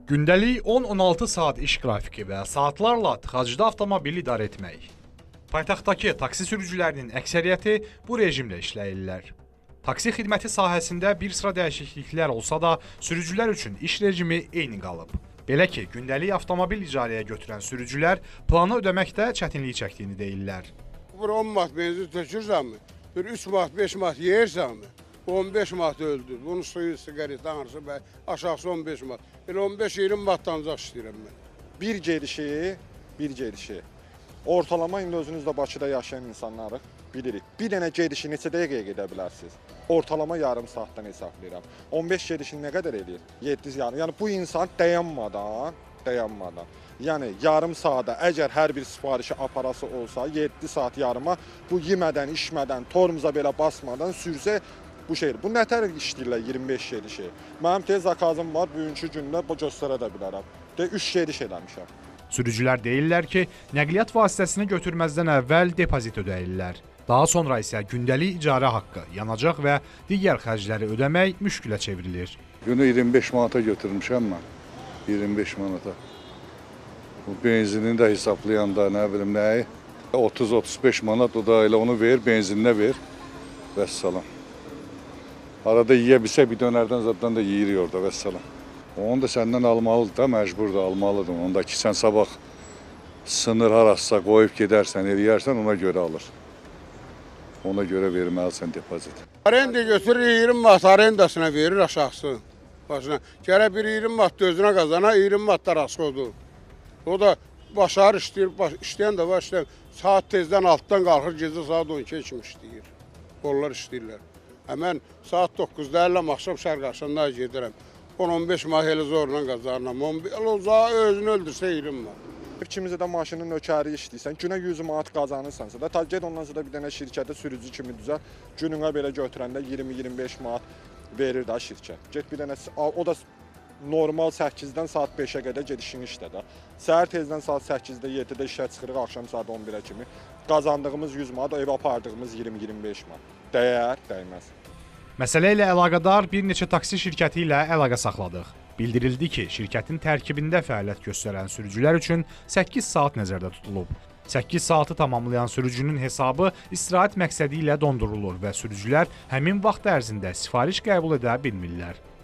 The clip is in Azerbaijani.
Gündəlik 10-16 saat iş qrafiki və saatlarla tıxacda avtomobili idarə etmək. Paytaxtdakı taksi sürücülərinin əksəriyyəti bu rejimlə işləyirlər. Taksi xidməti sahəsində bir sıra dəyişikliklər olsa da, sürücülər üçün iş rejimi eyni qalıb. Belə ki, gündəlik avtomobil icarəyə götürən sürücülər planı ödəməkdə çətinlik çəkdiyini deyirlər. Bir 10 manat benzin tökürsənmi? Bir 3 manat, 5 manat yeyirsənmi? 15 manat öldür. Bunun suyu, sigaret, hansı və aşağısı 15 manat. Elə 15-20 manatdan ancaq istəyirəm mən. Bir gedişi. Ortalama indi özünüz də Bakıda yaşayan insanları bilirik. Bir dənə gedişi neçə dəqiqəyə gedə bilərsiniz? Ortalama yarım saatdan hesablayıram. 15 gedişini nə qədər eləyir? 7 yarım. Yəni bu insan dayanmadan. Yəni yarım saata əgər hər bir sifarişi aparası olsa 7 saat yarıma bu yemədən, içmədən, tormuza belə basmadan sürsə bu şeydir. Bu nətər işləyirlər 25 gedişi? Mənim tez zakazım var, bugünkü gündə bu göstərə də bilərəm. 3 gediş eləmişəm. Sürücülər deyirlər ki, nəqliyyat vasitəsini götürməzdən əvvəl depozit ödəyirlər. Daha sonra isə gündəlik icarə haqqı, yanacaq və digər xərcləri ödəmək müşkülə çevrilir. Günü 25 manata götürmüşəm mən. 25 manata. Bu benzini də hesablayanda nə bilim nəyi 30-35 manat o da elə onu ver, benzininə ver. Vəssalam. Arada yiyə bilsə bir dönərdən zaddan da yeyirik orada vəssalam. Onu da səndən almalıdır da, məcbur da almalıdır. Onu da ki, sən sabah sınır harasısa qoyub gedərsən, eləyərsən, ona görə alır. Ona görə verməlisən depozit. Arenda götürür 20 manat arendasına verir aşağısı. Başına. Gərək bir 20 manat özünə qazana, 20 manat da rasxodur. O da başarı işləyir, işləyən də var, işləyən. Saat tezdən altdan qalxır, gecə saat 12 kimi işləyir. Onlar işləyirlər. Mən saat 9-da ələm axşam şərq axşamda gedirəm. 10-15 manat elə zorla qazanıram. Özünü öldürsə 20 manat. İkimizə də maşının nökəri işləyirsən, günə 100 manat qazanırsansa da, get ondan sonra bir dənə şirkətə sürücü kimi düzəl, gününə belə götürəndə 20-25 manat verir də şirkət. Get bir dənə, o da normal 8-dən saat 5-ə qədər gedişini işlə də. Səhər tezdən saat 8-də, 7-də işə çıxırıq, axşam saat 11-ə kimi. Qazandığımız 100 manat, evə apardığımız 20-25 manat. Dəyər, dəyməz. Məsələ ilə əlaqədar bir neçə taksi şirkəti ilə əlaqə saxladıq. Bildirildi ki, şirkətin tərkibində fəaliyyət göstərən sürücülər üçün 8 saat nəzərdə tutulub. 8 saatı tamamlayan sürücünün hesabı istirahət məqsədi ilə dondurulur və sürücülər həmin vaxt ərzində sifariş qəbul edə bilmirlər.